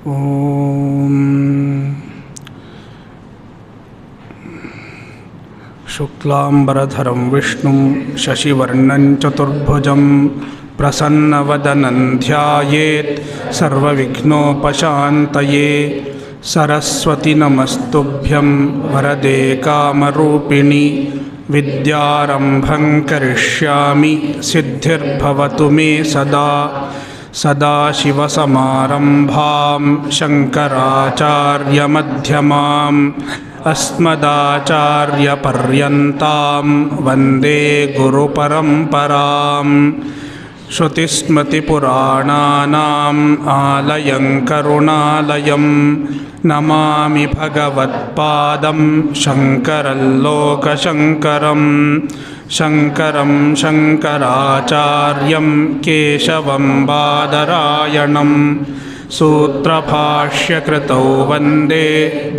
ॐ शुक्लाम्बरधरं विष्णुं शशिवर्णं चतुर्भुजं प्रसन्नवदनं ध्यायेत् सर्वविघ्नोपशान्तये। सरस्वती नमस्तुभ्यं वरदे कामरूपिणि विद्यारम्भं करिष्यामि सिद्धिर्भवतु मे सदा। सदाशिवसमारम्भां शङ्कराचार्यमध्यमाम् अस्मदाचार्यपर्यन्तां वन्दे गुरुपरम्पराम्। श्रुतिस्मृतिपुराणानाम् आलयं करुणालयं नमामि भगवत्पादं शङ्करं लोकशङ्करं। शङ्करं शङ्कराचार्यं केशवं बादरायणं सूत्रभाष्यकृतौ वन्दे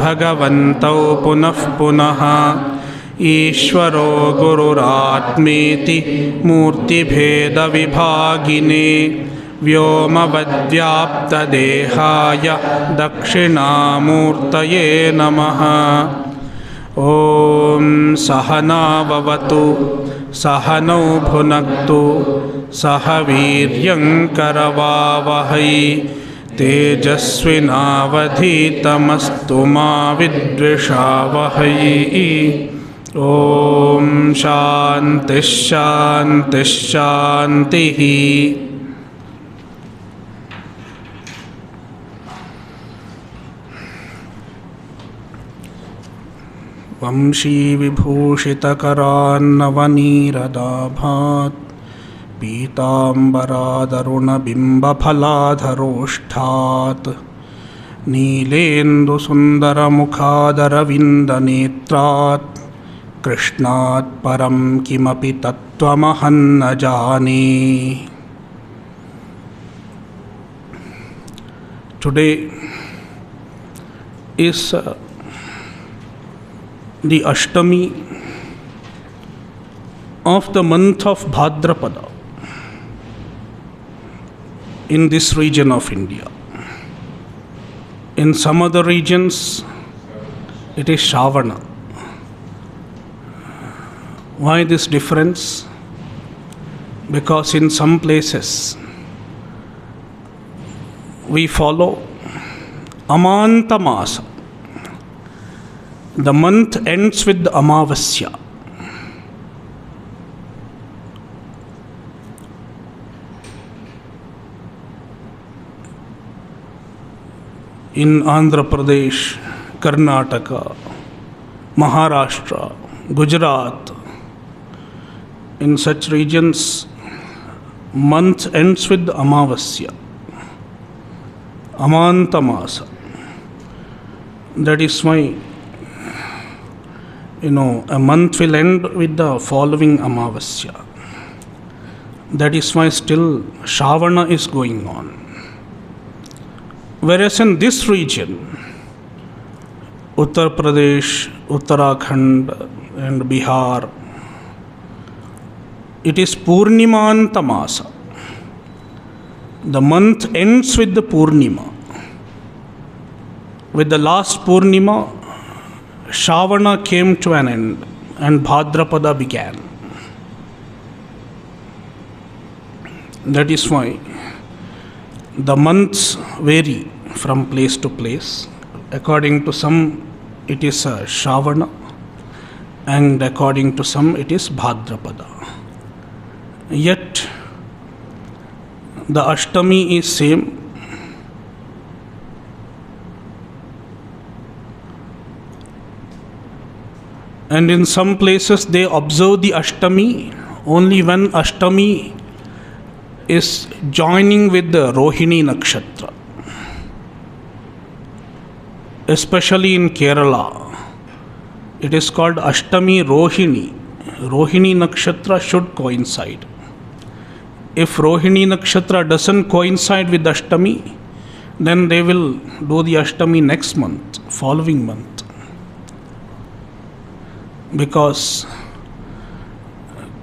भगवन्तौ पुनः पुनः। ईश्वरो गुरुरात्मेति मूर्तिभेदविभागिने व्योमवद्व्याप्तदेहाय दक्षिणामूर्तये नमः। ॐ सहनाववतु सहनौ भुनक्तु सह वीर्यङ्करवावहै तेजस्विनावधीतमस्तु मा विद्विषावहै। ॐ शान्तिः शान्तिः शान्तिः। वंशीविभूषितकरान्नवनीरदाभात् पीताम्बरादरुणबिम्बफलाधरोष्ठात् नीलेन्दुसुन्दरमुखादरविन्दनेत्रात् कृष्णात् परं किमपि तत्त्वमहं न जाने। Today is the Ashtami of the month of Bhadrapada in this region of India. In some other regions, it is Shravana. Why this difference? Because in some places we follow Amanta Masa. The month ends with the Amavasya. In Andhra Pradesh, Karnataka, Maharashtra, Gujarat, in such regions, month ends with Amavasya, Amanta Masa. That is why, a month will end with the following Amavasya. That is why still Shravana is going on. Whereas in this region, Uttar Pradesh, Uttarakhand and Bihar, it is Purnimanta Masa. The month ends with the Purnima. With the last Purnima, Shravana came to an end and Bhadrapada began. That is why the months vary from place to place. According to some, it is Shravana, and according to some, it is Bhadrapada. Yet, the Ashtami is same. And in some places they observe the Ashtami only when Ashtami is joining with the Rohini Nakshatra. Especially in Kerala, it is called Ashtami Rohini. Rohini Nakshatra should coincide. If Rohini Nakshatra doesn't coincide with Ashtami, then they will do the Ashtami next month, following month. Because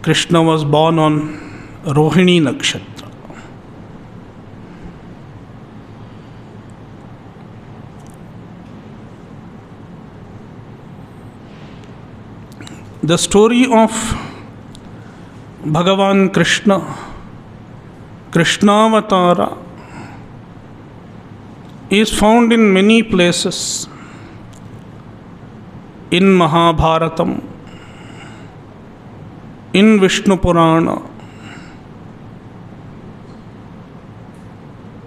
Krishna was born on Rohini Nakshatra. The story of Bhagavan Krishna, Krishnavatara, is found in many places. In Mahabharatam, in Vishnu Purana,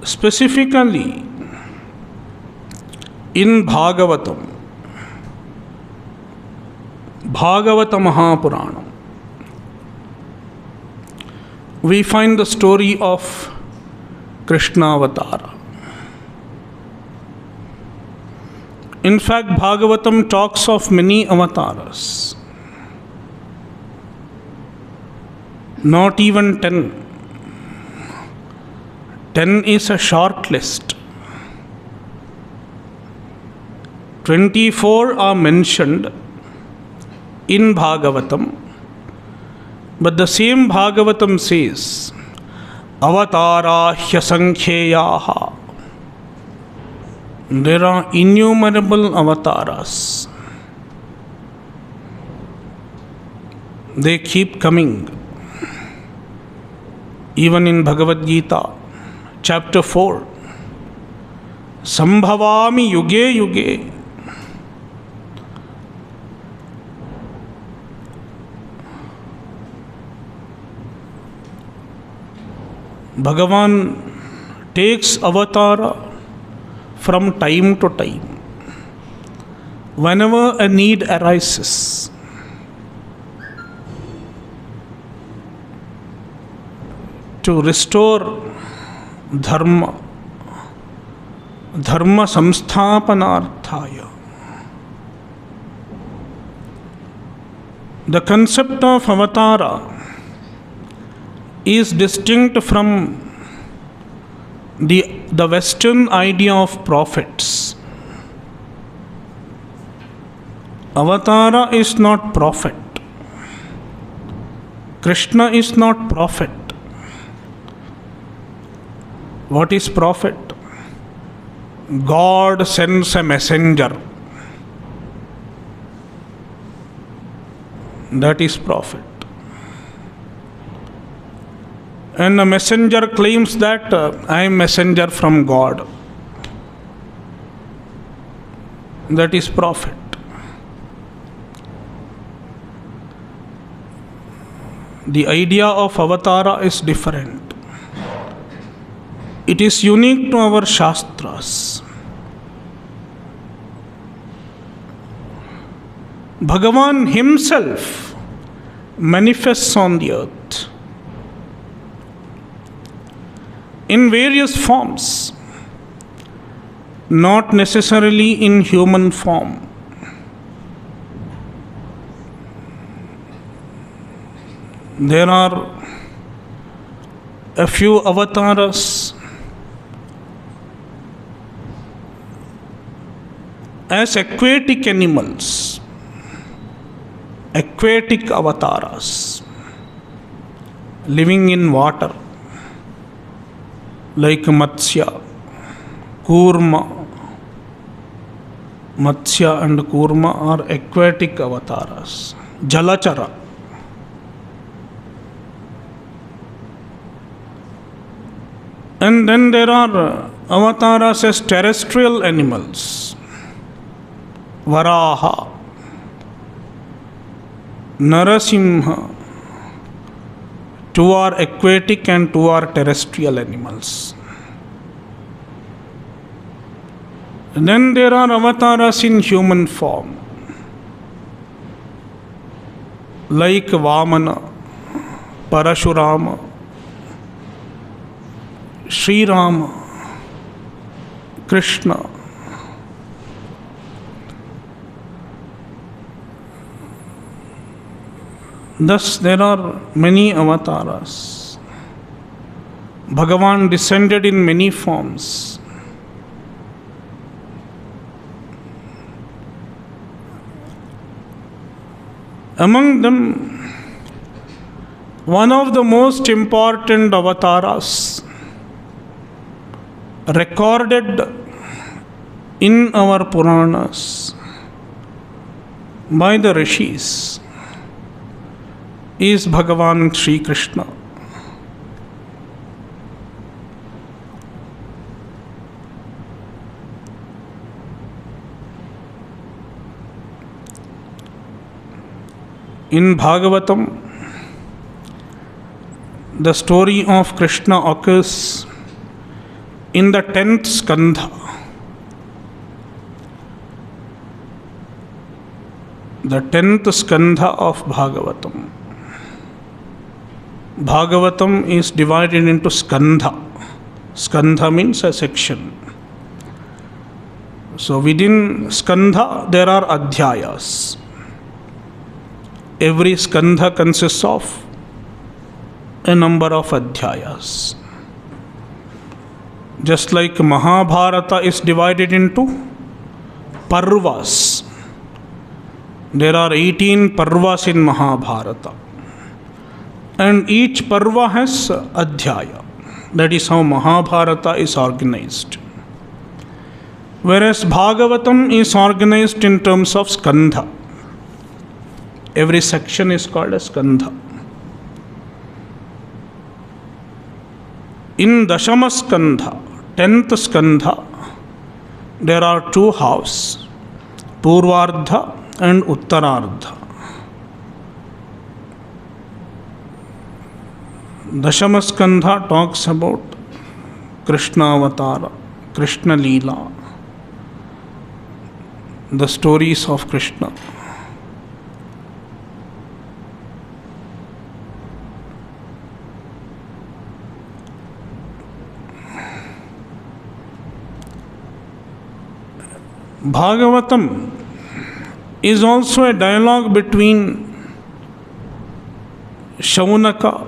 specifically in Bhagavatam, Bhagavata Mahapurana, we find the story of Krishnavatara. In fact, Bhagavatam talks of many avatars, not even 10. 10 is a short list. 24 are mentioned in Bhagavatam, but the same Bhagavatam says, Avatara Hyasankheyaha. There are innumerable avatars. They keep coming. Even in Bhagavad Gita, chapter 4, Sambhavami Yuge Yuge. Bhagavan takes avatara from time to time. Whenever a need arises, to restore dharma, dharma samsthapanarthaya. The concept of avatara is distinct from the Western idea of prophets. Avatara is not prophet. Krishna is not prophet. What is prophet? God sends a messenger. That is prophet. And the messenger claims that I am messenger from God. That is prophet. The idea of avatara is different. It is unique to our Shastras. Bhagavan himself manifests on the earth in various forms, not necessarily in human form. There are a few avatars as aquatic animals, aquatic avatars, living in water, like Matsya, Kurma. Matsya and Kurma are aquatic avatars. Jalachara. And then there are avatars as terrestrial animals. Varaha, Narasimha. Two are aquatic and two are terrestrial animals. And then there are avatars in human form, like Vamana, Parashurama, Sri Rama, Krishna. Thus, there are many avatars. Bhagavan descended in many forms. Among them, one of the most important avatars recorded in our Puranas by the Rishis is Bhagavan Sri Krishna. In Bhagavatam, the story of Krishna occurs in the 10th skandha. The 10th skandha of Bhagavatam. Bhagavatam is divided into skandha. Skandha means a section. So within skandha there are adhyayas. Every skandha consists of a number of adhyayas. Just like Mahabharata is divided into parvas. There are 18 parvas in Mahabharata. And each parva has adhyaya. That is how Mahabharata is organized. Whereas Bhagavatam is organized in terms of skandha. Every section is called a skandha. In Dashama skandha, 10th skandha, there are two halves, Purvardha and Uttarardha. Dashama skandha talks about Krishna Avatara, Krishna Leela, the stories of Krishna. Bhagavatam is also a dialogue between Shaunakadi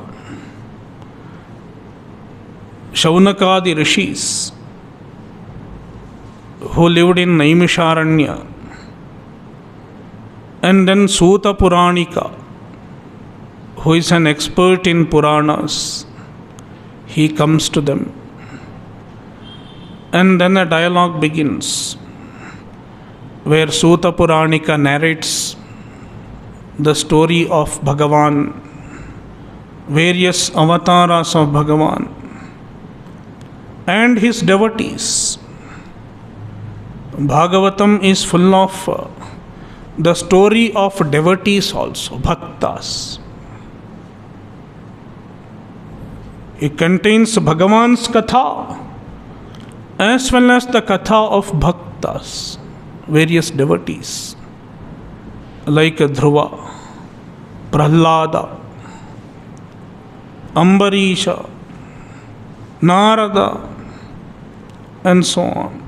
rishis who lived in Naimisharanya, and then Suta Puranika, who is an expert in Puranas. He comes to them, and then a dialogue begins where Suta Puranika narrates the story of Bhagavan, various avatars of Bhagavan and his devotees. Bhagavatam is full of the story of devotees also, bhaktas. It contains Bhagavan's katha as well as the katha of bhaktas, various devotees like Dhruva, Prahlada, Ambarisha, Narada, and so on.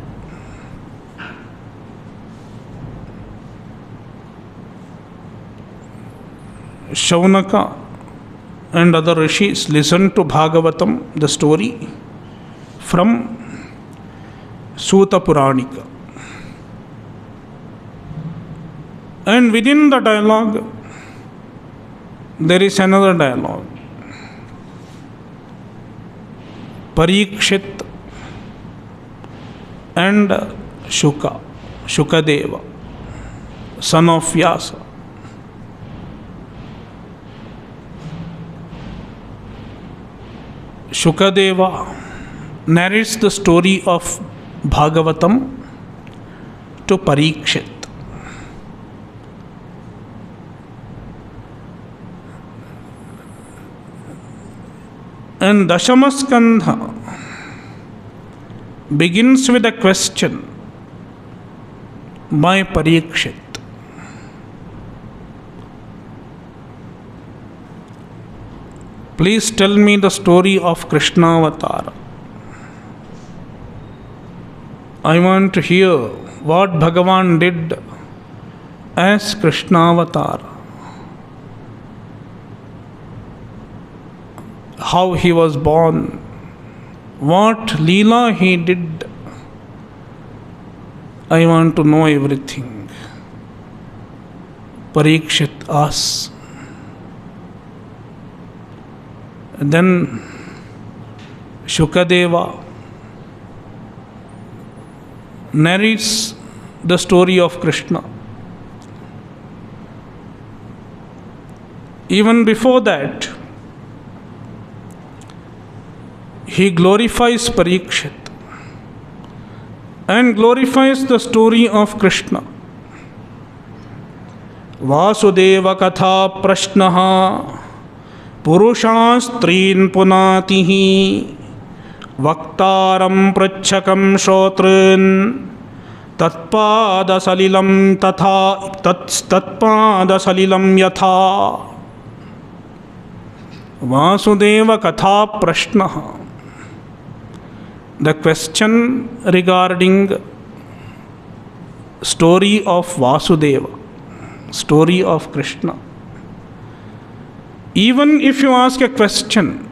Shaunaka and other rishis listened to Bhagavatam, the story, from Suta Puranika. And within the dialogue, there is another dialogue. Parikshit and Shukadeva, son of Vyasa. Shukadeva narrates the story of Bhagavatam to Parikshit. And Dashamaskandha begins with a question by Parikshit. Please tell me the story of Krishna Avatara. I want to hear what Bhagavan did as Krishna Avatara. How he was born, what Leela he did. I want to know everything. Parikshit asks. Then Shukadeva narrates the story of Krishna. Even before that, he glorifies Parikshit and glorifies the story of Krishna. Vasudeva katha prashnaha purushan strin punatihi vaktaram prachakam shotrin tatpada salilam tatha tatpada salilam yatha. Vasudeva katha prashnaha. The question regarding story of Vasudeva, story of Krishna. Even if you ask a question,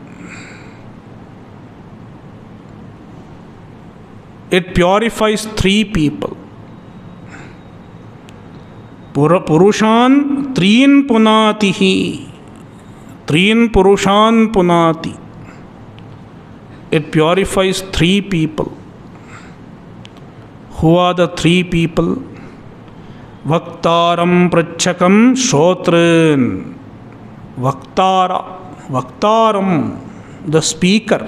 it purifies three people. Purushan trin punatihi. Trin purushan punati. It purifies three people. Who are the three people? Vaktaram prachakam shotrin. Vaktaram, the speaker,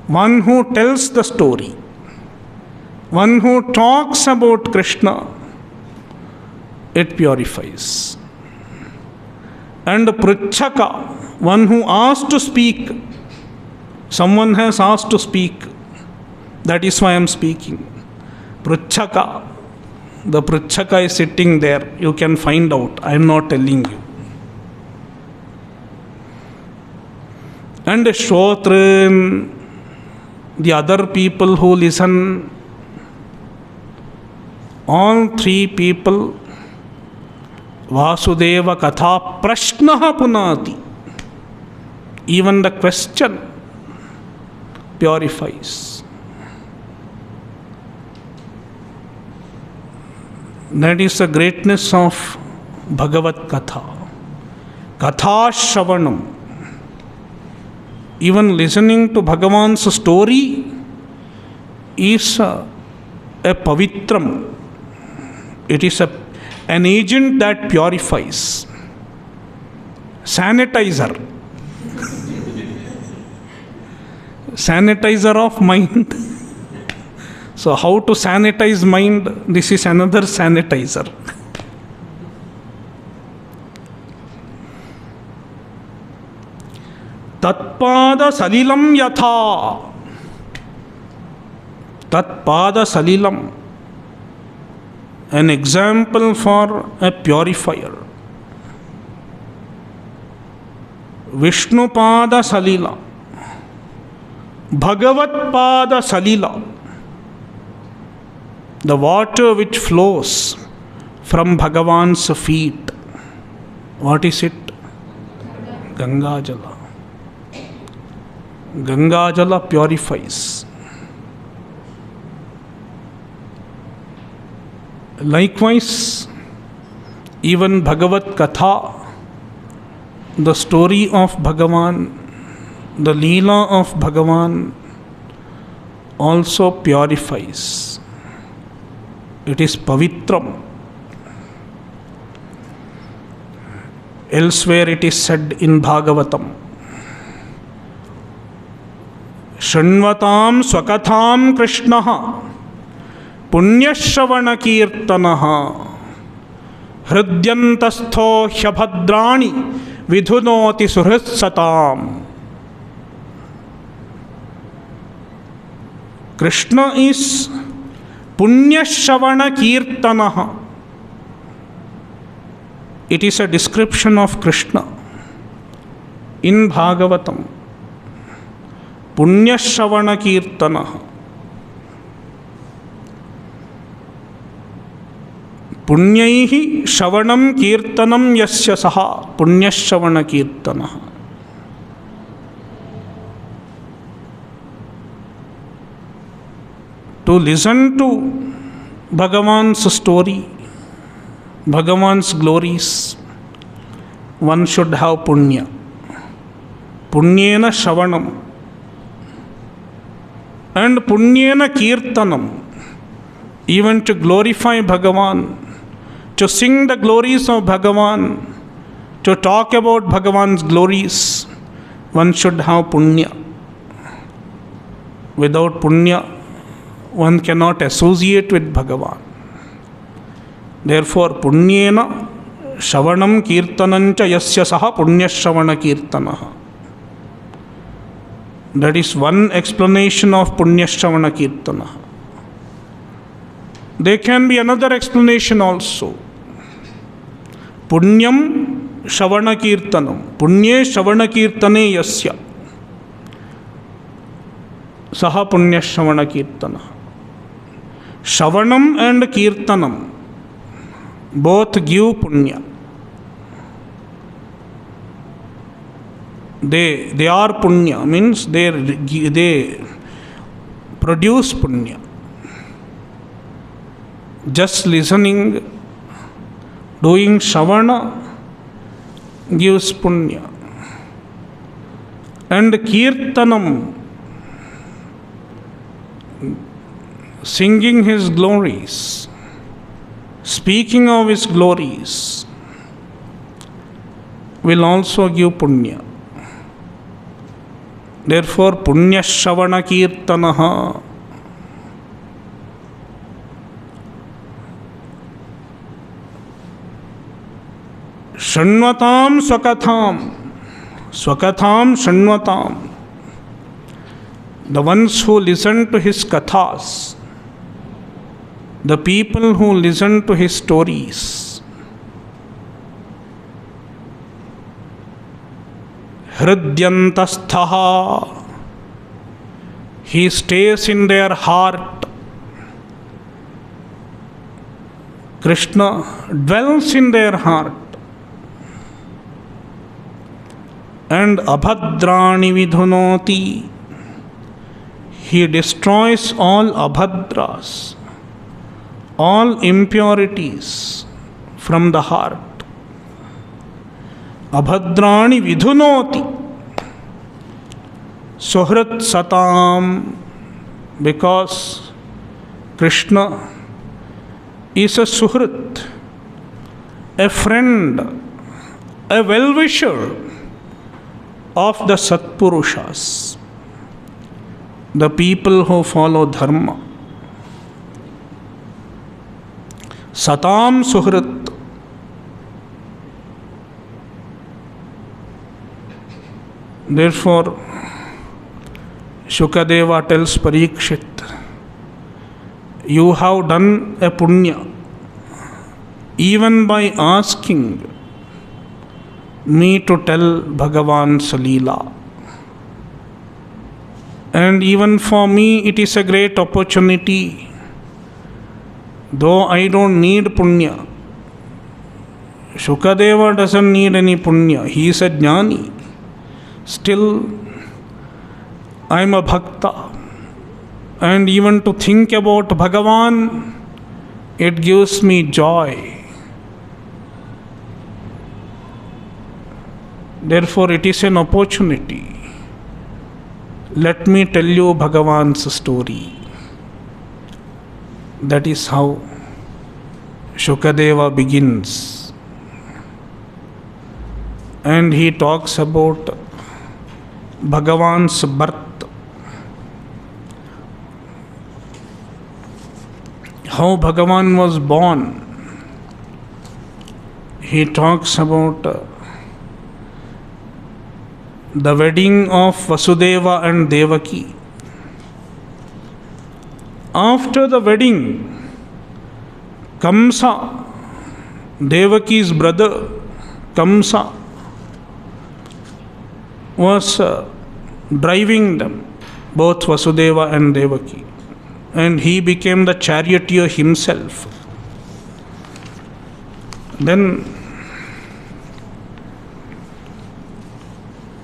one who tells the story, one who talks about Krishna, it purifies. And Pruchaka, one who asks to speak, someone has asked to speak, that is why I am speaking. Pruchaka, the Pruchaka is sitting there, you can find out, I am not telling you. And Shotrin, the other people who listen, all three people, Vasudeva katha prashnaha punati. Even the question purifies. That is the greatness of Bhagavad Katha. Katha Shravanam. Even listening to Bhagavan's story is a pavitram. It is an agent that purifies. Sanitizer. Sanitizer of mind. So how to sanitize mind? This is another sanitizer. Tatpada salilam yatha. Tatpada salilam. An example for a purifier. Vishnupada salila. Bhagavatpada salila. The water which flows from Bhagavan's feet. What is it? Ganga Jala. Ganga Jala purifies. Likewise, even Bhagavad Katha, the story of Bhagavan, the Leela of Bhagavan, also purifies. It is pavitram. Elsewhere it is said in Bhagavatam, Shanvatam swakatham Krishnaha punyashravana kirtanaha hridyantastho hyabhadrani vidhunoti suhritsatam. Krishna is punyashravana kirtanaha. It is a description of Krishna in Bhagavatam. Punyashravana kirtanaha. Punyaihi shravanam kirtanam yasya saha punyashravana kirtanaha. To listen to Bhagavan's story, Bhagavan's glories, one should have punya. Punyena shravanam and punyena kirtanam. Even to glorify Bhagavan, to sing the glories of Bhagavan, To talk about Bhagavan's glories, one should have punya. Without punya, one cannot associate with Bhagavan. Therefore, punyena shavanam kirtanancha yasya saha punya shavana kirtanaha. That is one explanation of punya shavana kirtanaha. There can be another explanation also. Punyam Shavana Kirtanam. Punye Shavana Kirtane Yasya. Saha Punya Shavana Kirtana. Shavanam and Kirtanam both give Punya. They are Punya, means they produce Punya. Just listening, doing Shavana gives punya. And Kirtanam, singing his glories, speaking of his glories, will also give punya. Therefore, punya shavana kirtanaha. Shanvatam swakatham. Swakatham shanvatam. The ones who listen to his kathas, the people who listen to his stories, hridyantasthaha, he stays in their heart. Krishna dwells in their heart. And abhadrani vidhunoti, he destroys all abhadras, all impurities from the heart. Abhadrani vidhunoti, suhrit satam, because Krishna is a suhrit, a friend, a well-wisher of the Satpurushas, the people who follow Dharma. Satam Suhrit. Therefore, Shukadeva tells Parikshit, you have done a punya even by asking me to tell Bhagavan's Leela. And even for me, it is a great opportunity. Though I don't need punya. Shukadeva doesn't need any punya. He is a jnani. Still, I am a bhakta. And even to think about Bhagavan, it gives me joy. Therefore, it is an opportunity. Let me tell you Bhagavan's story. That is how Shukadeva begins. And he talks about Bhagavan's birth. How Bhagavan was born. He talks about the wedding of Vasudeva and Devaki. After the wedding, Kamsa, Devaki's brother, Kamsa, was driving them, both Vasudeva and Devaki. And he became the charioteer himself. Then,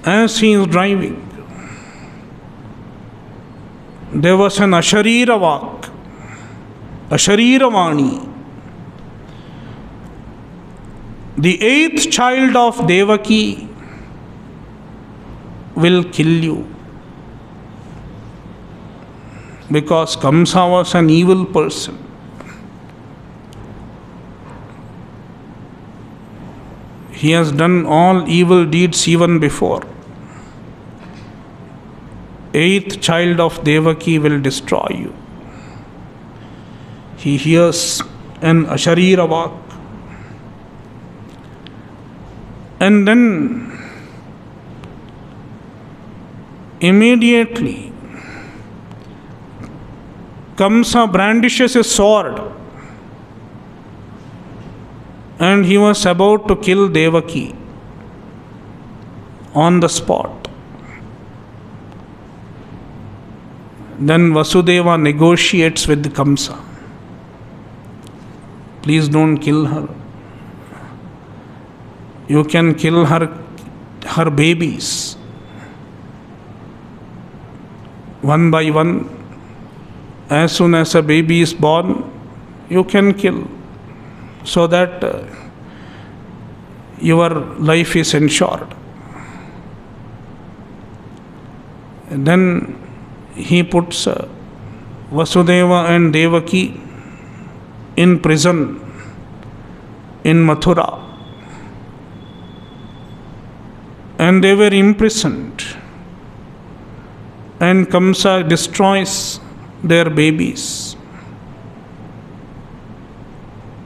as he is driving, there was an Asharira Vak, Asharira Vani. The 8th child of Devaki will kill you. Because Kamsa was an evil person. He has done all evil deeds even before. Eighth child of Devaki will destroy you. He hears an asharira vak. And then immediately Kamsa brandishes his sword and he was about to kill Devaki on the spot. Then Vasudeva negotiates with Kamsa. Please don't kill her. You can kill her babies. One by one, as soon as a baby is born, you can kill, so that your life is ensured. And then he puts Vasudeva and Devaki in prison in Mathura. And they were imprisoned. And Kamsa destroys their babies.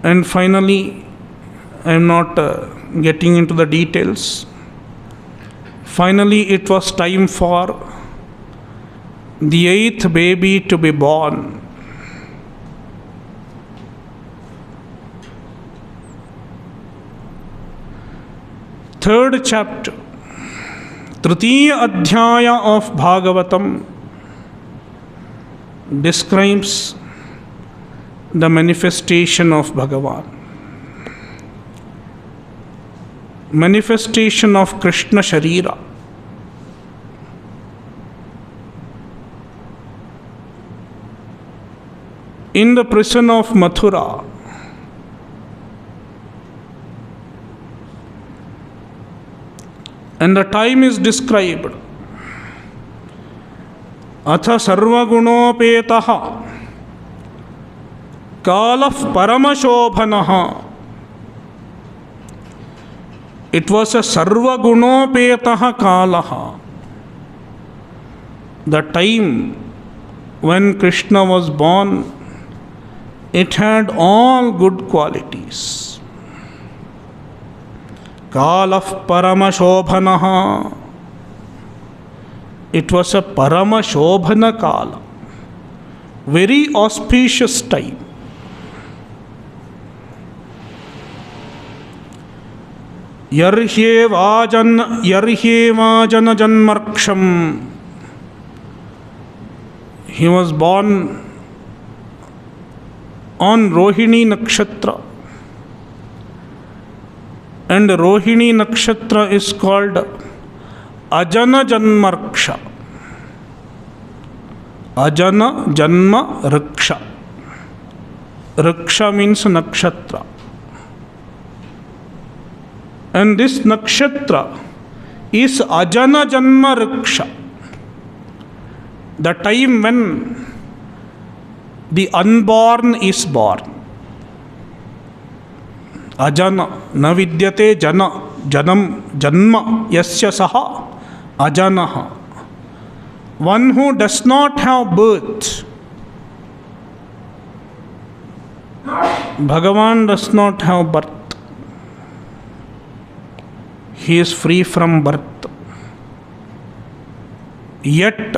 And finally, I am not getting into the details. Finally, it was time for the eighth baby to be born. Third chapter, Tritiya Adhyaya of Bhagavatam describes the manifestation of Bhagavan. Manifestation of Krishna Sharira. In the prison of Mathura, and the time is described. Atha sarvagunopetaha kalaf paramashobhanaha. It was a sarvagunopetaha kalaha. The time when Krishna was born, it had all good qualities. Kalaf paramashobhanaha. It was a paramashobhana kala. Very auspicious time. Yarhye vajana janmarksham. He was born on Rohini Nakshatra. And Rohini Nakshatra is called Ajana Janmarksha. Ajana Janma Riksha. Riksha means nakshatra. And this nakshatra is Ajana Janma Riksha. The time when the unborn is born. Ajana, na vidyate jana, janam, janma, yasya saha, ajanaha. One who does not have birth. Bhagavan does not have birth. He is free from birth. Yet,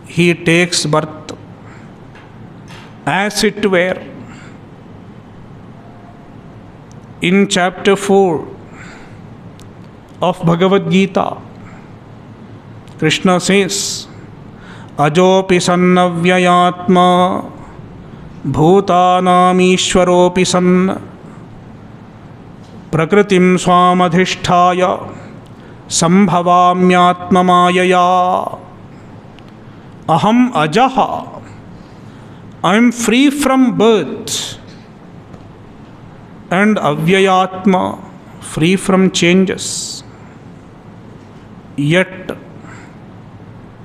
he takes birth as it were. In chapter 4 of Bhagavad Gita, Krishna says, Ajopi sannavyayatma bhutanam ishwaropi sanna prakritim swamadhisthaya sambhavamyatma mayaya aham ajaha. I am free from birth. And avyayatma, free from changes. Yet,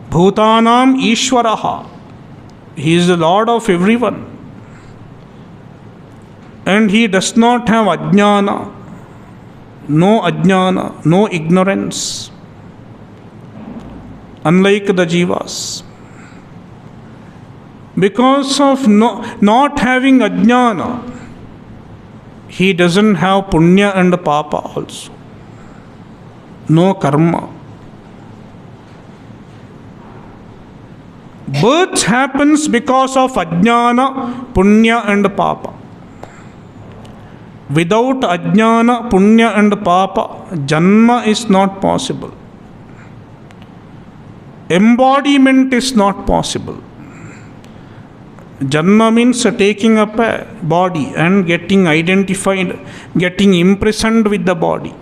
bhutanam ishwaraha, he is the Lord of everyone. And he does not have ajnana. no ajnana, no ignorance, unlike the jivas. Because of not having ajnana, he doesn't have punya and papa also. No karma. Birth happens because of ajnana, punya and papa. Without ajnana, punya and papa, janma is not possible. Embodiment is not possible. Janma means taking up a body and getting identified, getting imprisoned with the body.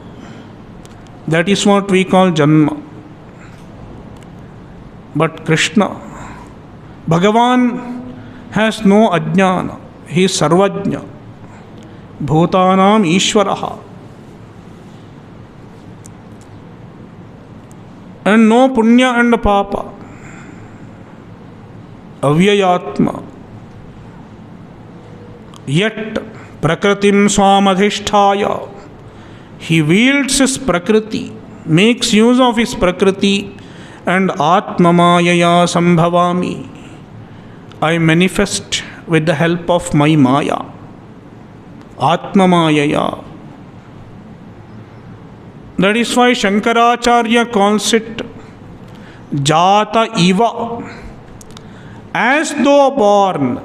That is what we call janma. But Krishna, Bhagavan has no ajnana. He is sarvajna. Bhutanam Ishvaraha. And no punya and papa. Avyayatma. Yet prakritim swamadhisthaya. He wields his prakriti, makes use of his prakriti, and atmamayaya sambhavami. I manifest with the help of my maya. Atmamayaya. That is why Shankaracharya calls it Jata Iva, as though born.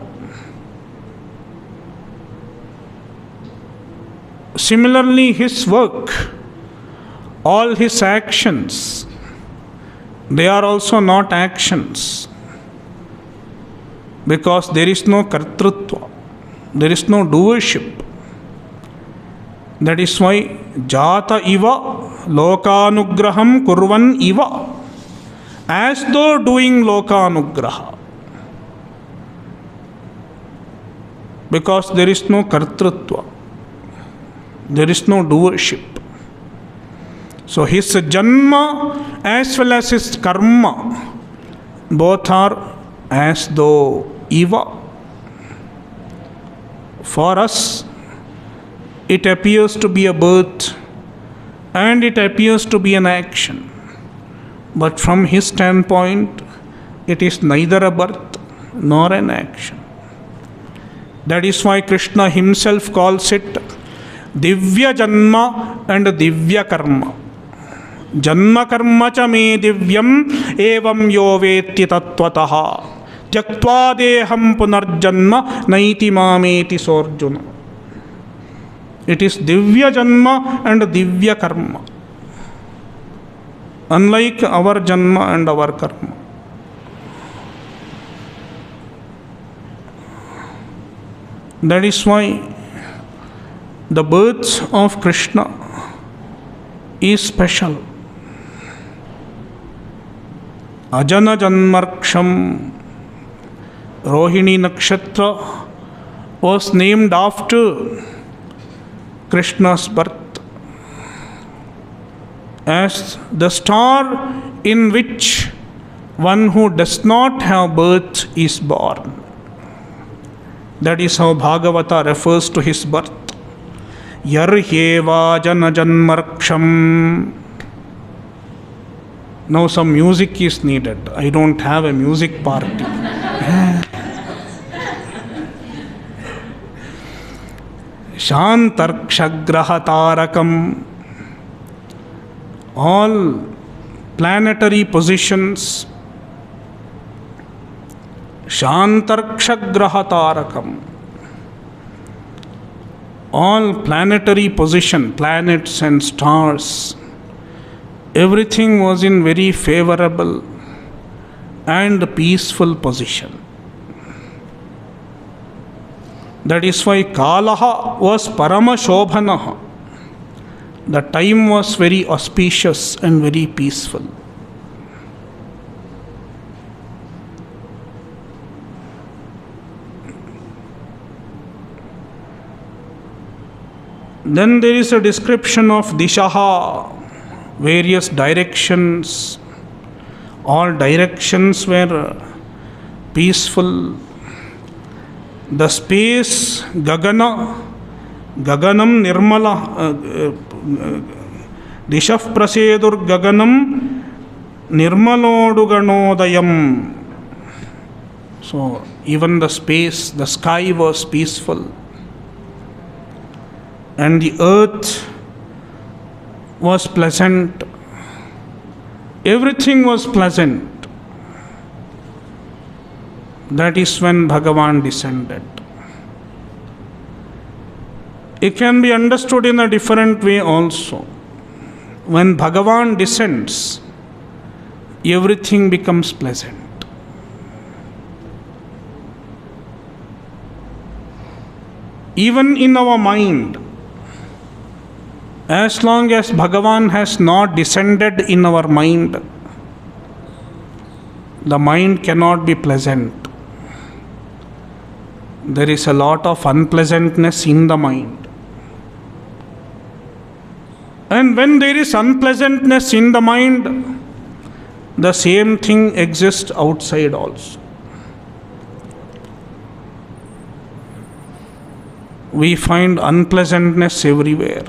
Similarly, his work, all his actions, they are also not actions, because there is no kartrutva, there is no doership. That is why Jata Iva Lokanugraham Kurvan Iva, as though doing Lokanugraha, because there is no kartrutva, there is no doership. So his janma as well as his karma, both are as though Iva. For us, it appears to be a birth and it appears to be an action. But from his standpoint, it is neither a birth nor an action. That is why Krishna himself calls it Divya Janma and Divya Karma. Janma karma cha me divyam evam yo veti tattvataha tyaktva deham punarjanma naiti mameti sorjuna. It is Divya Janma and Divya Karma, unlike our Janma and our Karma. That is why the birth of Krishna is special. Ajana Janmarksham, Rohini Nakshatra was named after Krishna's birth, as the star in which one who does not have birth is born. That is how Bhagavata refers to his birth. Yarhyeva jana janmarksham. Now some music is needed. I don't have a music party. Shantarkshagrahatarakam. All planetary positions. Shantarkshagrahatarakam. All planetary position, planets and stars, everything was in very favorable and peaceful position. That is why Kalaha was Parama Shobhanaha. The time was very auspicious and very peaceful. Then there is a description of Dishaha, various directions. All directions were peaceful. The space, Gaganam Nirmala, Dishaf prasedur gaganam nirmaloduganodayam. So even the space, the sky was peaceful, and the earth was pleasant. Everything was pleasant. That is when Bhagavan descended. It can be understood in a different way also. When Bhagavan descends, everything becomes pleasant. Even in our mind, as long as Bhagavan has not descended in our mind, the mind cannot be pleasant. There is a lot of unpleasantness in the mind. And when there is unpleasantness in the mind, the same thing exists outside also. We find unpleasantness everywhere.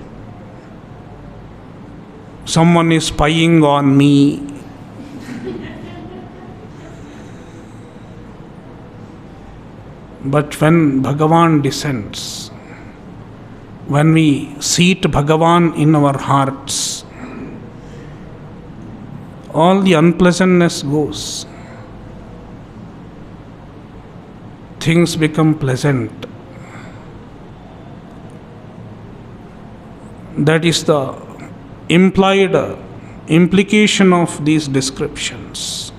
Someone is spying on me. But when Bhagavan descends, when we seat Bhagavan in our hearts, all the unpleasantness goes. Things become pleasant. That is the implied implication of these descriptions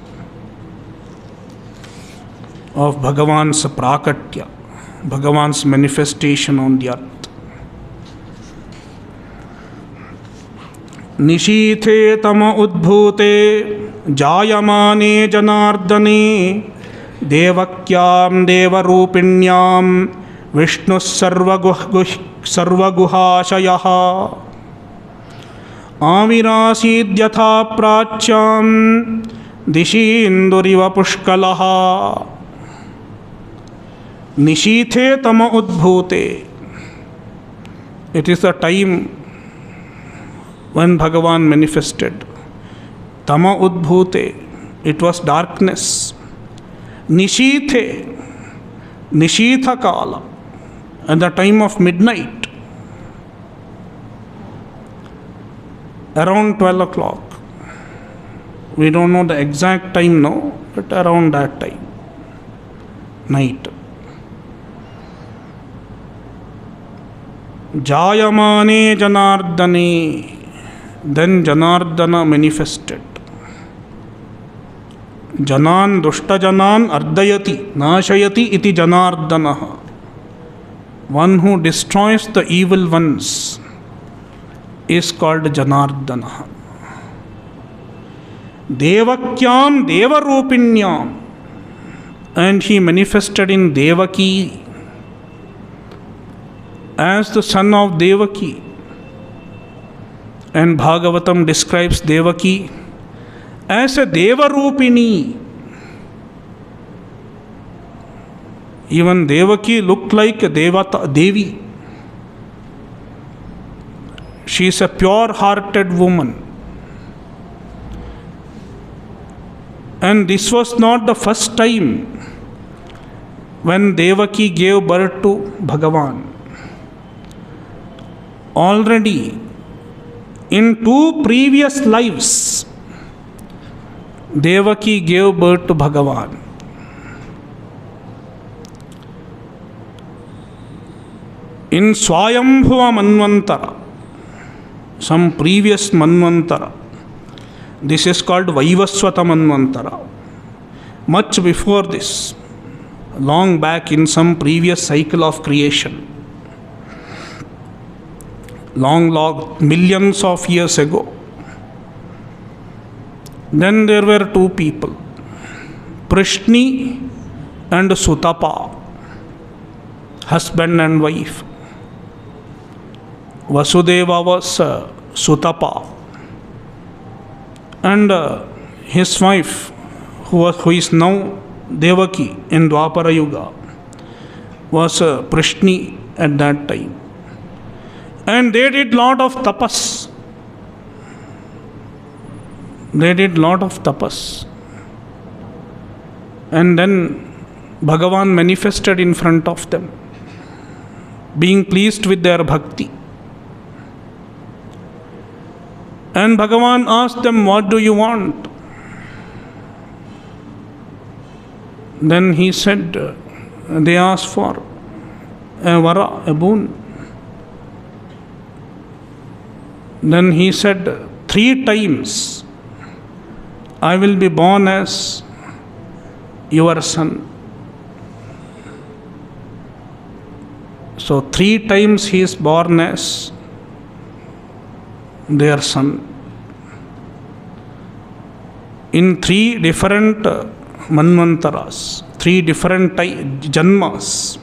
of Bhagavan's prakatya, Bhagavan's manifestation on the earth. Nishithe tama udbhute jayamane janardane devakyam devarupinyam Vishnu sarvaguhashayaha Avirasid yatha prachyam dishinduriva pushkalaha. Nishithe tama udbhute. It is the time when Bhagavan manifested. Tama udbhute. It was darkness. Nishithe. Nishitha kala. At the time of midnight. Around 12 o'clock. We don't know the exact time now, but around that time. Night. Jayamane Janardane. Then Janardana manifested. Janan dushta janan ardayati nashayati iti Janardanaha. One who destroys the evil ones is called Janardanaha. Devakyam Devarupinyam. And he manifested in Devaki as the son of Devaki. And Bhagavatam describes Devaki as a Devarupini. Even Devaki looked like a Devi. She is a pure-hearted woman. And this was not the first time when Devaki gave birth to Bhagavan. Already in 2 previous lives, Devaki gave birth to Bhagavan. In Swayambhuva Manvantara, some previous Manvantara, this is called Vaivaswata Manvantara. Much before this, long back in some previous cycle of creation, long millions of years ago, then there were 2 people, Prishni and Sutapa, husband and wife. Vasudeva was Sutapa, and his wife, who is now Devaki in Dwapara Yuga, was Prishni at that time. And they did lot of tapas. They did lot of tapas. And then Bhagavan manifested in front of them, being pleased with their bhakti. And Bhagavan asked them, what do you want? Then he said, they asked for a vara, a boon. Then he said, 3 times I will be born as your son. So 3 times he is born as their son. In 3 different manvantaras, 3 different janmas.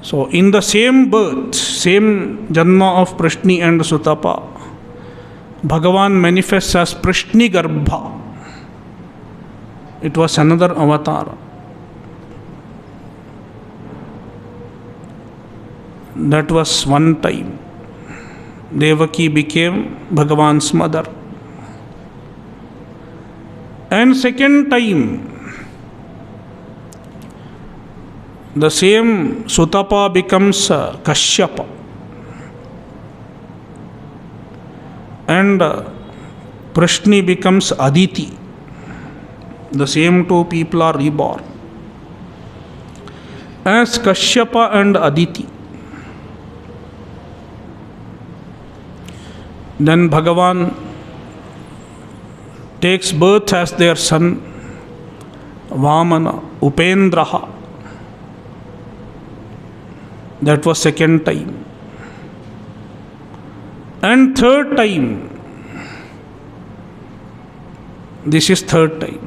So in the same birth, same janma of Prishni and Sutapa, Bhagavan manifests as Prishni Garbha. It was another avatar. That was one time. Devaki became Bhagavan's mother. And second time, the same Sutapa becomes Kashyapa. And Prishni becomes Aditi. The same 2 people are reborn as Kashyapa and Aditi. Then Bhagavan takes birth as their son, Vamana, Upendraha. That was second time. And third time, this is third time,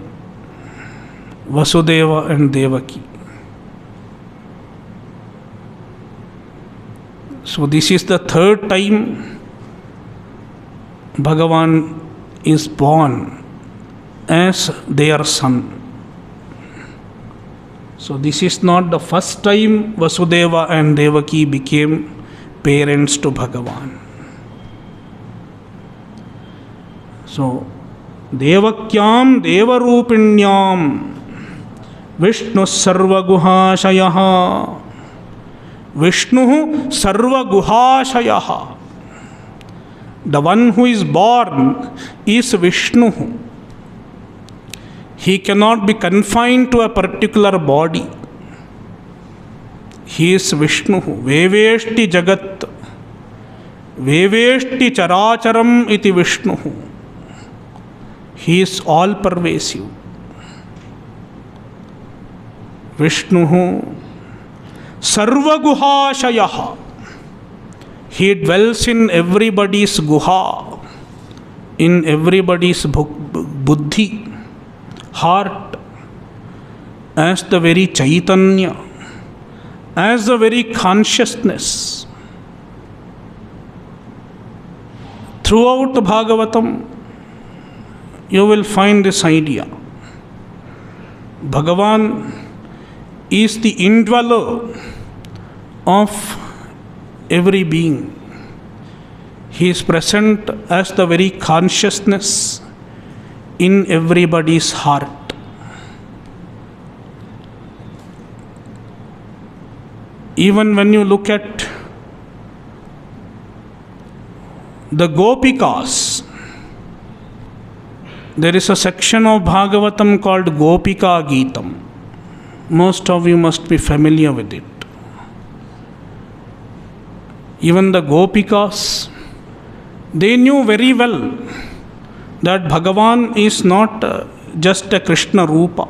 Vasudeva and Devaki. So this is the third time Bhagavan is born as their son. So this is not the first time Vasudeva and Devaki became parents to Bhagavan. So Devakyam Devarupinyam Vishnu Sarvaguhashayaha. Vishnu Sarvaguhashayaha. The one who is born is Vishnu. He cannot be confined to a particular body. He is Vishnu. Veveshti Jagat. Veveshti Characharam iti Vishnu. He is all pervasive. Vishnu Sarvaguhashayaha. He dwells in everybody's guha, in everybody's buddhi, heart, as the very Chaitanya, as the very consciousness. Throughout the Bhagavatam, you will find this idea. Bhagavan is the indweller of every being. He is present as the very consciousness in everybody's heart. Even when you look at the Gopikas, there is a section of Bhagavatam called Gopika Geetam. Most of you must be familiar with it. Even the Gopikas, they knew very well that Bhagavan is not just a Krishna Rupa.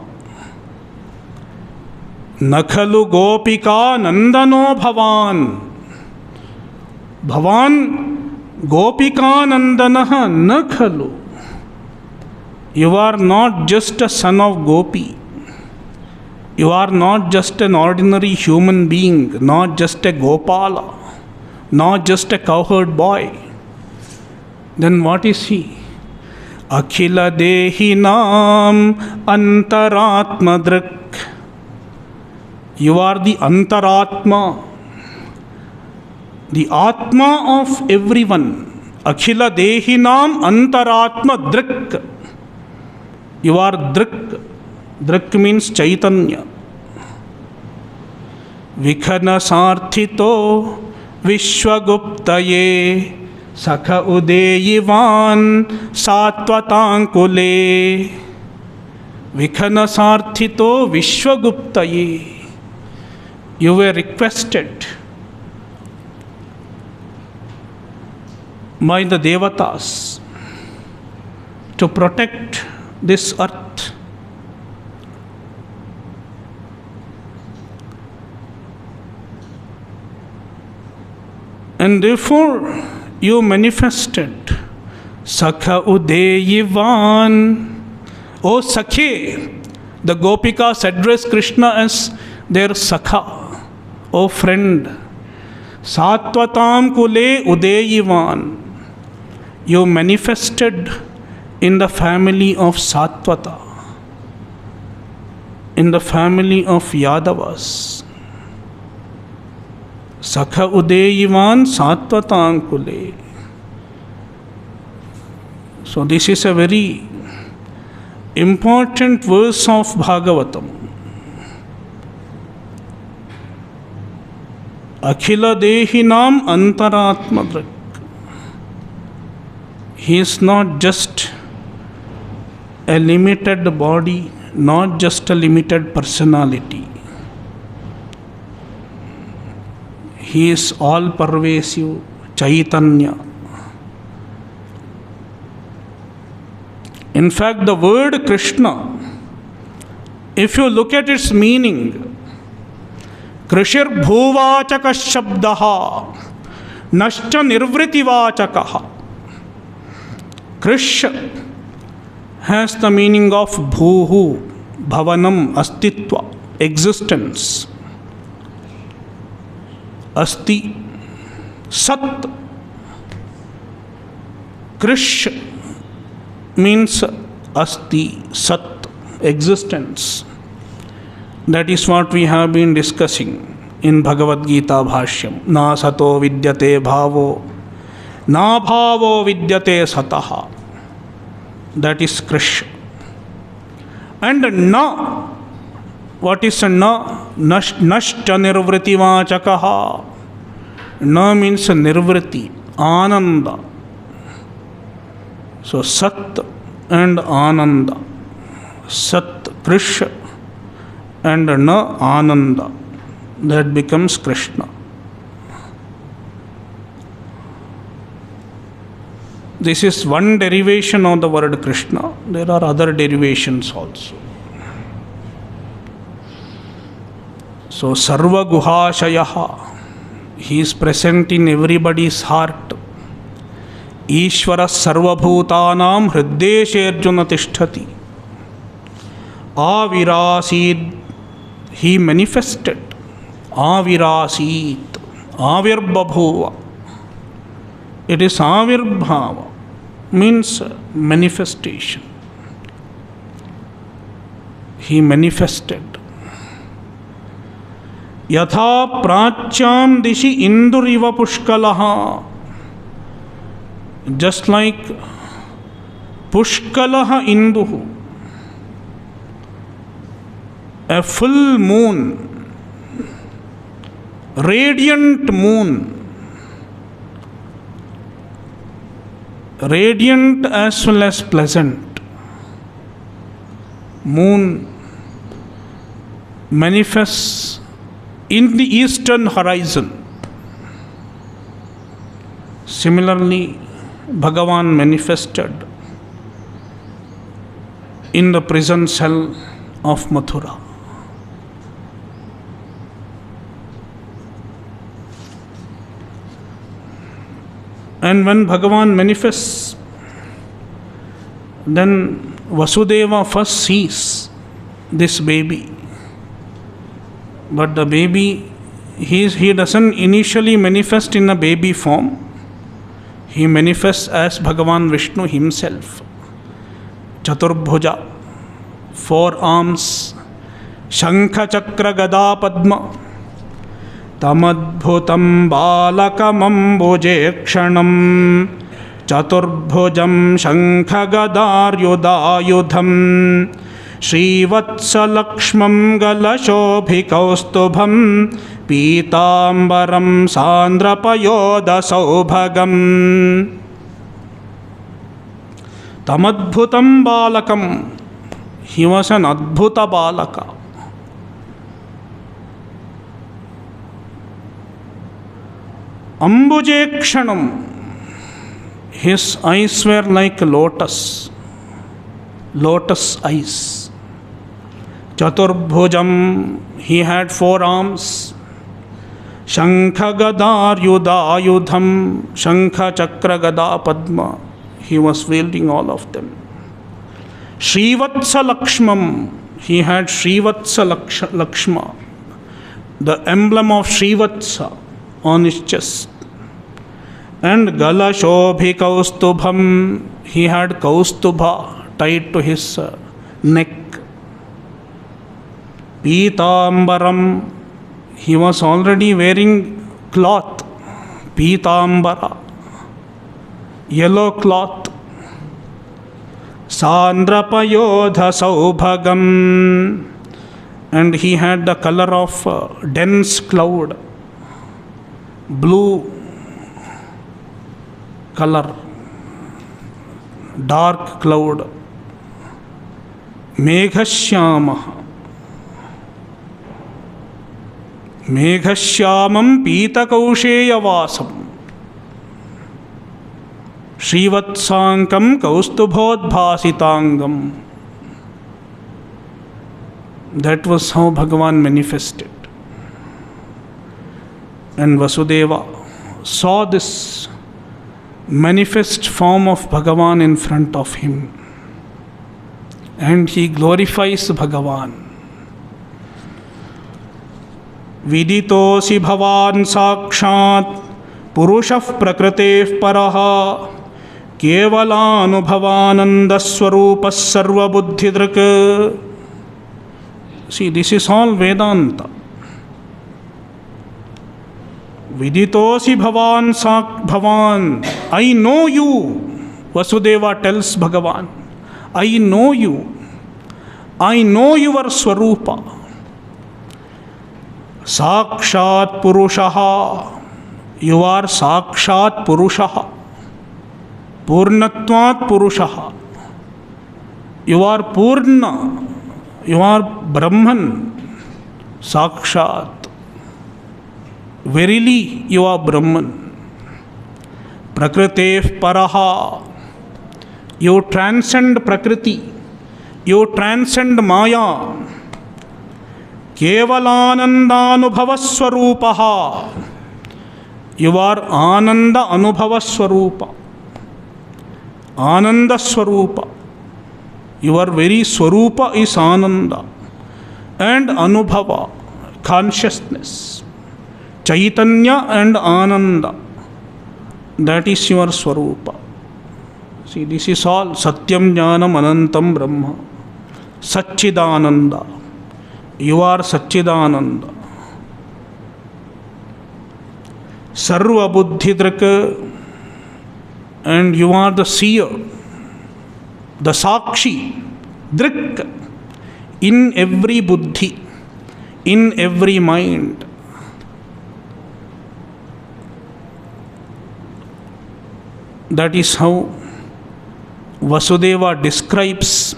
Nakhalu Gopika Nandano Bhavan. Bhavan Gopika Nandanaha Nakhalu. You are not just a son of Gopi. You are not just an ordinary human being, not just a Gopala, not just a cowherd boy. Then what is he? Akhila Dehinam Antaratma Drik. You are the Antaratma, the Atma of everyone. Akhil देहिनाम अंतरात्म दृक्. You are दृक्. दृक् means chaitanya. विखन सार्थितो विश्वगुप्तये सख उदेयिवान सात्वतांकुले. विखन सार्थितो विश्वगुप्तये. You were requested by the devatas to protect this earth. And therefore you manifested Sakha Udeyivan. O Sakhe, the Gopikas address Krishna as their Sakha, O friend. Satvatam Kule Udeyivan. You manifested in the family of Satvata, in the family of Yadavas. Sakha Udeyivan Satvatam Kule. So this is a very important verse of Bhagavatam. Akhila Dehinam Antaratma Drak. He is not just a limited body, not just a limited personality. He is all pervasive Chaitanya. In fact, the word Krishna, if you look at its meaning, Krishir bhuvachaka shabdaha nashcha nirvritivaachakaha. Krish has the meaning of bhuhu, bhavanam, astitva, existence. Asti, sat. Krish means asti, sat, existence. That is what we have been discussing in Bhagavad Gita Bhashyam. Na sato vidyate bhavo, na bhavo vidyate sataha. That is Krish. And na, what is na? Nashcha nirvritivaachakaha. Na means nirvriti, ananda. So Sat and Ananda. Sat, Krish, and Na, Ananda. That becomes Krishna. This is one derivation of the word Krishna. There are other derivations also. So Sarva Guhashayaha. He is present in everybody's heart. Ishvara sarvabhutanam hriddesherjuna tishtati. Avirasid. He manifested. Avirasid. Avirbabhuva. It is avirbhava. Means manifestation. He manifested. Yatha prachyam dishi induriva pushkalaha. Just like Pushkalaha Induhu, a full moon, radiant moon, radiant as well as pleasant. Moon manifests in the eastern horizon. Similarly, Bhagavan manifested in the prison cell of Mathura. And when Bhagavan manifests, then Vasudeva first sees this baby. But the baby, he doesn't initially manifest in a baby form. He manifests as Bhagavan Vishnu himself. Chaturbhuja, 4 arms, Shankha Chakra Gada Padma, Tamadbhutam Balakamambuje Kshanam, चतुर्भुजं शङ्खगदार्युदायुधं श्रीवत्सलक्ष्मं गलशोभिकौस्तुभं पीताम्बरं सान्द्रपयोदसौभगम् तमद्भुतं बालकं. He was an adbhuta balaka. Ambujekshanam. His eyes were like lotus eyes. Chaturbhujam, he had 4 arms. Shankhagadaryudayudham, Shankha, Chakra, Gada, Padma. He was wielding all of them. Srivatsa Lakshmam, he had Srivatsa Lakshma, the emblem of Srivatsa on his chest. And Galashobhi Kaustubham, he had Kaustubha tied to his neck. Pitambaram, he was already wearing cloth, Pitambara, yellow cloth. Sandrapayodha Saubhagam, and he had the color of dense cloud, blue color, dark cloud. Meghashyamah, Meghashyamam Pitakausheya Srivatsankam Kaustubhodbhasitangam. That was how Bhagavan manifested. And Vasudeva saw this manifest form of Bhagavan in front of him. And he glorifies Bhagavan. Viditosi Bhavan Sakshat Purushah Prakritev Paraha Kevalanubhavanandaswarupas Sarvabuddhidrak. See, this is all Vedanta. Viditosi Bhavan Bhavan. I know you. Vasudeva tells Bhagavan, I know you. I know your Swarupa. Sakshat Purushaha. You are Sakshat Purushaha. Purnatvat Purushaha. You are Purna. You are Brahman. Sakshat. Verily you are Brahman. Prakritev Paraha. You transcend Prakriti. You transcend Maya. Kevalanandanubhavaswarupaha. You are Ananda Anubhavaswarupa. Ananda Swarupa. Your very Swarupa is Ananda. And Anubhava, consciousness. Chaitanya and Ananda. That is your Swarupa. See, this is all Satyam Jnanam Anantam Brahma. Satchidananda. You are Satchidananda. Sarva Buddhidrak. And you are the seer, the Sakshi, Drik, in every Buddhi, in every mind. That is how Vasudeva describes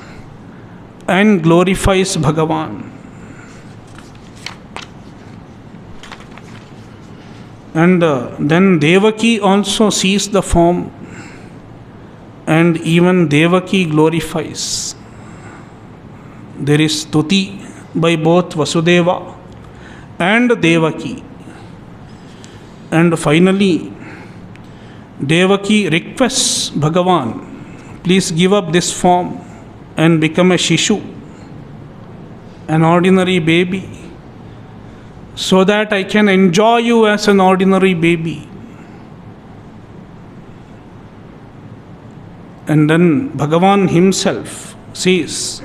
and glorifies Bhagavan. And then Devaki also sees the form, and even Devaki glorifies. There is stuti by both Vasudeva and Devaki. And finally, Devaki requests Bhagavan, please give up this form and become a Shishu, an ordinary baby, so that I can enjoy you as an ordinary baby. And then Bhagavan himself says,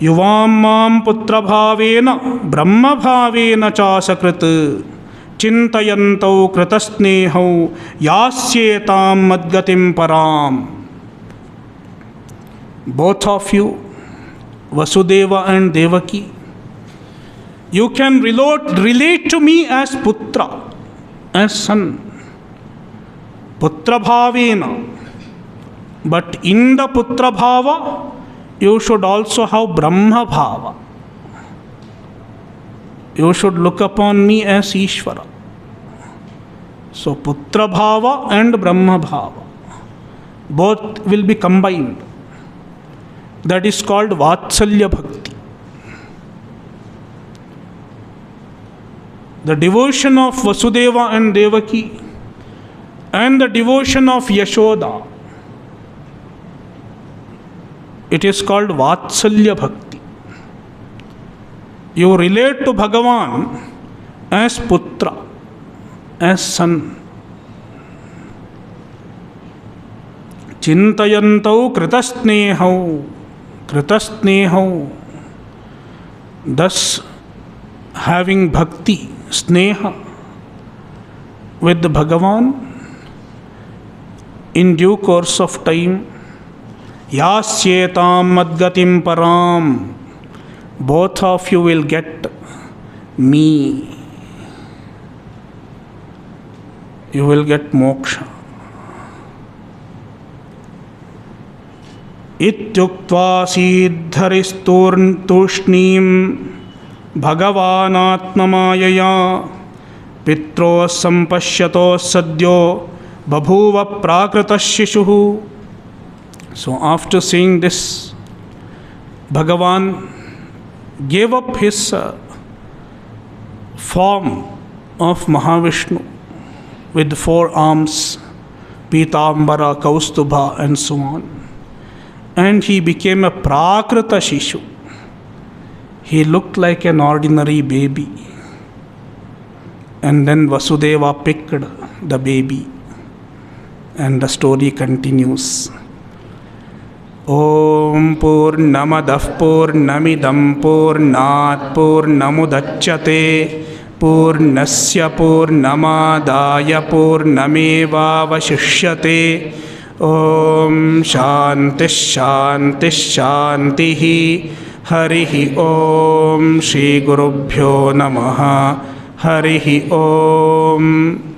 Yuvam mam putra bhavena brahma bhavena chasakrit चिंतयन्तौ कृतस्नेहौ यास्येतां मद्गतिं पराम. Both of you, Vasudeva and Devaki, you can relate to me as putra, as son, putra bhavena. But in the putra bhava, you should also have Brahma bhava. You should look upon me as Ishvara. So putra bhava and Brahma bhava, both will be combined. That is called Vatsalya Bhakti. The devotion of Vasudeva and Devaki and the devotion of Yashoda, it is called Vatsalya Bhakti. You relate to Bhagavan as Putra, as son. Chintayantau kritasnehau. Kritasnehau. Thus, having bhakti, sneha with the Bhagavan, in due course of time, yasyetam madgatim param, both of you will get me. You will get moksha. Ityuktva siddharistushnim Bhagavanatmamayaya pitro sampashyato sadyo babhuva prakrtashishuhu. So after saying this, Bhagavan gave up his form of Mahavishnu with 4 arms, Pitambara, Kaustubha and so on. And he became a Prakrita Shishu. He looked like an ordinary baby. And then Vasudeva picked the baby. And the story continues. Om Purnamadah Purnamidam Purnat Purnamudachyate Purnasya Purnamadaya Purnameva Vashishyate. Om Shanti Shanti Shanti. Harihi Om. Shri Gurubhyo Namaha. Harihi Om.